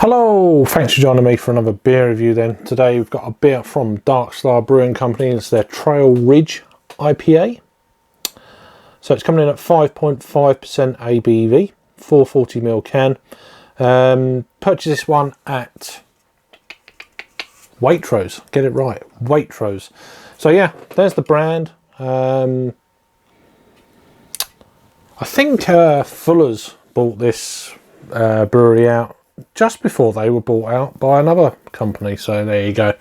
Hello, thanks for joining me for another beer review then. Today we've got a beer from Dark Star Brewing Company. It's their Trail Ridge IPA. So it's coming in at 5.5% ABV, 440ml can. Purchased this one at Waitrose, get it right, Waitrose. So yeah, there's the brand. I think Fuller's bought this brewery out just before they were bought out by another company, so there you go,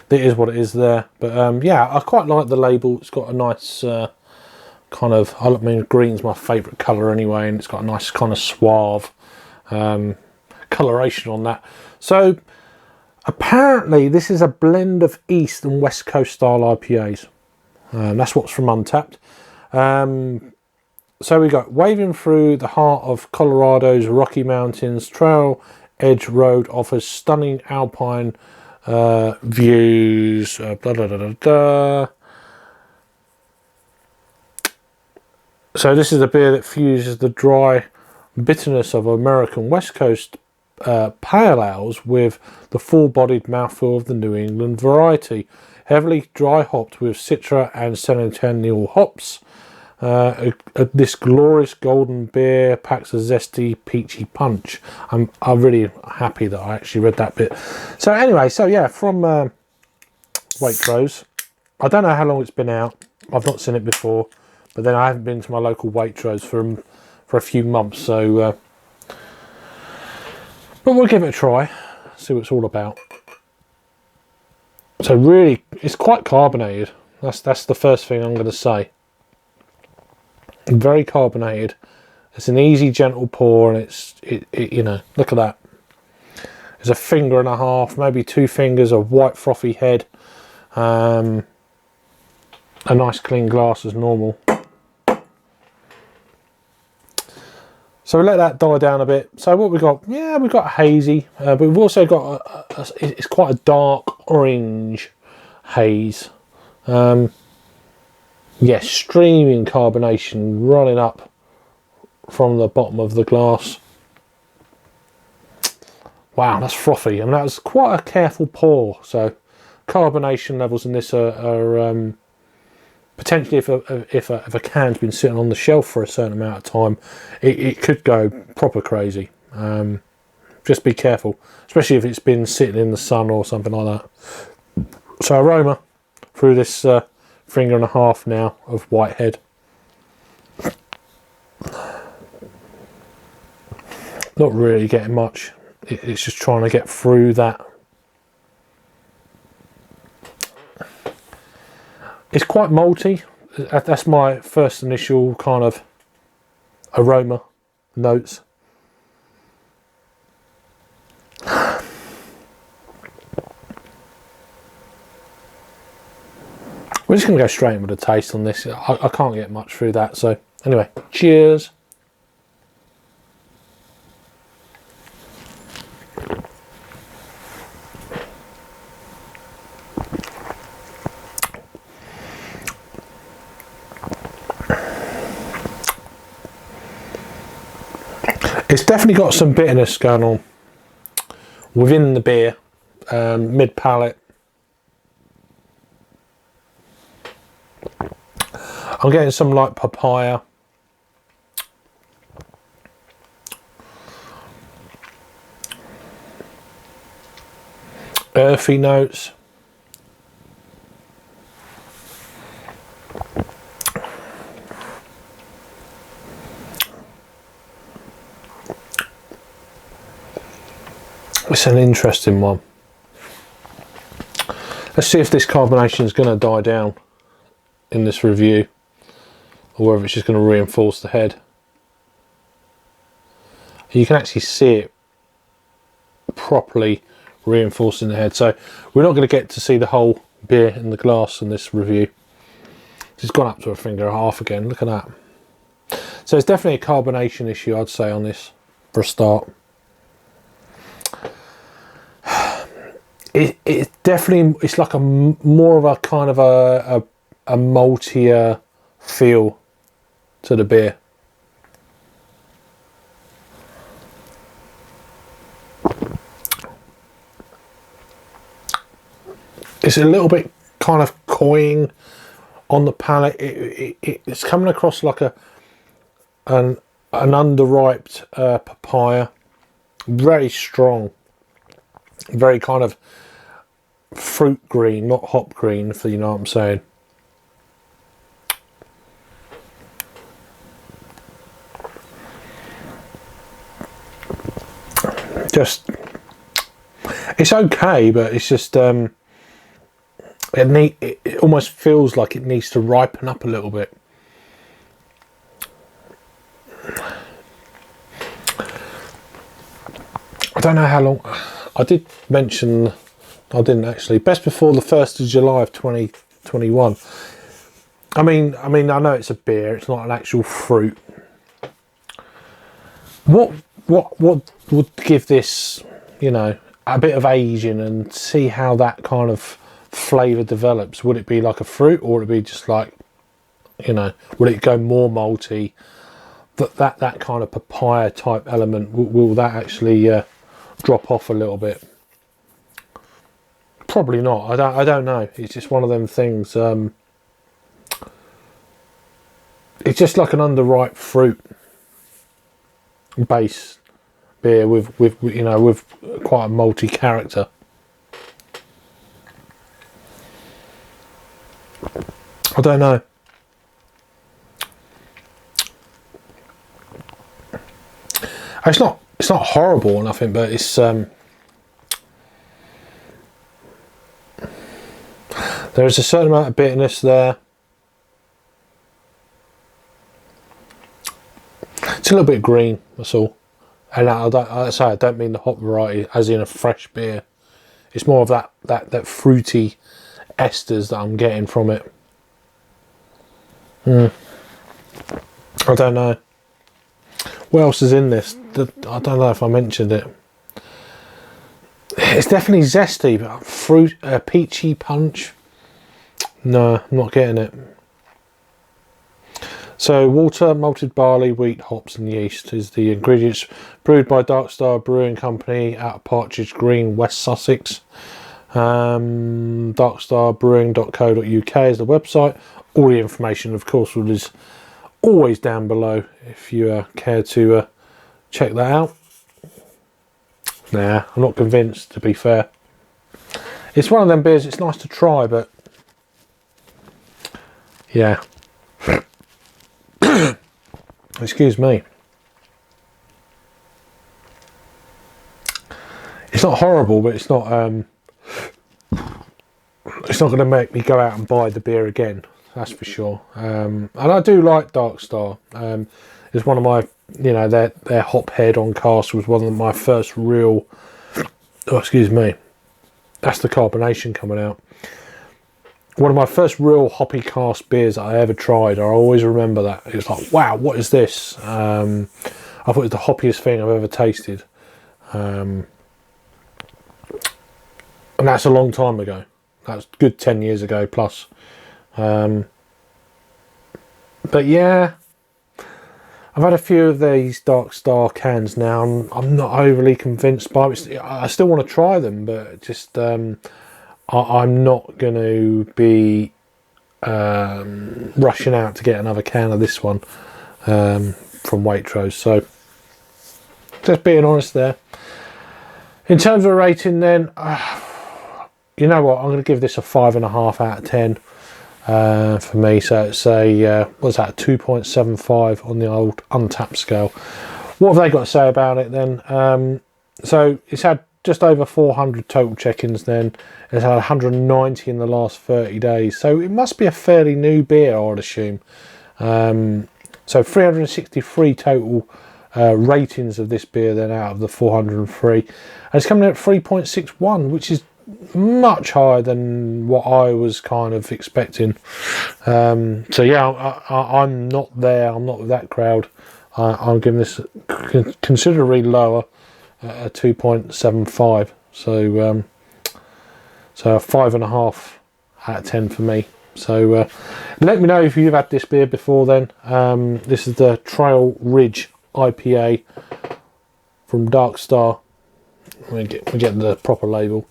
it is what it is there. But yeah, I quite like the label. It's got a nice kind of, I mean, green's my favourite colour anyway, and it's got a nice kind of suave coloration on that. So apparently this is a blend of East and West Coast style IPAs. That's what's from Untapped. So we got waving through the heart of Colorado's Rocky Mountains, Trail Edge Road offers stunning alpine views. So this is a beer that fuses the dry bitterness of American West Coast pale ales with the full-bodied mouthfeel of the New England variety. Heavily dry hopped with Citra and Centennial hops. This glorious golden beer packs a zesty, peachy punch. I'm really happy that I actually read that bit. So anyway, so yeah, from Waitrose. I don't know how long it's been out. I've not seen it before, but then I haven't been to my local Waitrose for a few months. So, but we'll give it a try, see what it's all about. So really, it's quite carbonated. That's the first thing I'm going to say. Very carbonated. It's an easy, gentle pour, and it you know, look at that. It's a finger and a half, maybe 2 fingers of white frothy head. A nice clean glass as normal. So we let that die down a bit. So what we got? Yeah, we've got a hazy, but we've also got it's quite a dark orange haze. Yes, streaming carbonation running up from the bottom of the glass. Wow, that's frothy. I mean, that was quite a careful pour. So carbonation levels in this are potentially, if a can's been sitting on the shelf for a certain amount of time, it could go proper crazy. Just be careful, especially if it's been sitting in the sun or something like that. So aroma through this finger and a half now of Whitehead. Not really getting much. It's just trying to get through that. It's quite malty. That's my first initial kind of aroma notes. We're just going to go straight in with a taste on this. I can't get much through that. So anyway, cheers. It's definitely got some bitterness going on within the beer, mid palate. I'm getting some like papaya. Earthy notes. It's an interesting one. Let's see if this carbonation is going to die down in this review, or whether it's just going to reinforce the head. You can actually see it properly reinforcing the head. So we're not going to get to see the whole beer in the glass in this review. It's gone up to a finger and a half again. Look at that. So it's definitely a carbonation issue, I'd say, on this for a start. It definitely, it's like a more of a kind of a maltier feel to the beer. It's a little bit kind of cloying on the palate. It's coming across like an underripe papaya. Very strong. Very kind of fruit green, not hop green, if you know what I'm saying. Just, it's okay, but it's just it almost feels like it needs to ripen up a little bit. I don't know how long. I did mention, I didn't actually, best before the 1st of July of 2021. I mean I know it's a beer, it's not an actual fruit. What would give this, you know, a bit of aging and see how that kind of flavour develops? Would it be like a fruit, or would it be just like, you know, would it go more malty? That kind of papaya type element, will that actually drop off a little bit? Probably not. I don't know. It's just one of them things. It's just like an underripe fruit base beer with you know, with quite a malty character. I don't know. It's not horrible or nothing, but it's there is a certain amount of bitterness there. It's a little bit green, that's all. And I don't mean the hop variety as in a fresh beer. It's more of that fruity esters that I'm getting from it. I don't know. What else is in this? I don't know if I mentioned it. It's definitely zesty, but fruit, peachy punch. No, I'm not getting it. So water, malted barley, wheat, hops and yeast is the ingredients. Brewed by Darkstar Brewing Company out of Partridge Green, West Sussex. Darkstarbrewing.co.uk is the website. All the information, of course, is always down below if you care to check that out. Nah, I'm not convinced, to be fair. It's one of them beers, it's nice to try, but yeah. Excuse me. It's not horrible, but it's not going to make me go out and buy the beer again, that's for sure. And I do like Darkstar. It's one of my, you know, their hop head on cask was one of my first real, oh excuse me, that's the carbonation coming out. One of my first real hoppy cask beers that I ever tried. I always remember that. It was like, wow, what is this? I thought it was the hoppiest thing I've ever tasted. And that's a long time ago. That's a good 10 years ago plus. But yeah, I've had a few of these Darkstar cans now. I'm not overly convinced by it. I still want to try them, but just I'm not going to be rushing out to get another can of this one from Waitrose. So just being honest there. In terms of rating then, you know what, I'm going to give this a 5.5 out of 10 for me. So it's a, what's that, 2.75 on the old Untapped scale. What have they got to say about it then? So it's had just over 400 total check-ins then. It's had 190 in the last 30 days. So it must be a fairly new beer, I would assume. So 363 total ratings of this beer then out of the 403. And it's coming in at 3.61, which is much higher than what I was kind of expecting. So yeah, I'm not there. I'm not with that crowd. I'm giving this considerably lower. 2.75, so so a 5.5 out of 10 for me. So let me know if you've had this beer before then. This is the Trail Ridge IPA from Darkstar. We get the proper label.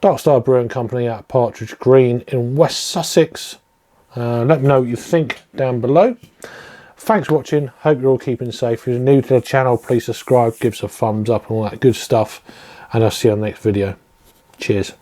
Dark Star Brewing Company at Partridge Green in West Sussex. Let me know what you think down below. Thanks for watching. Hope you're all keeping safe. If you're new to the channel, please subscribe, give us a thumbs up and all that good stuff. And I'll see you on the next video. Cheers.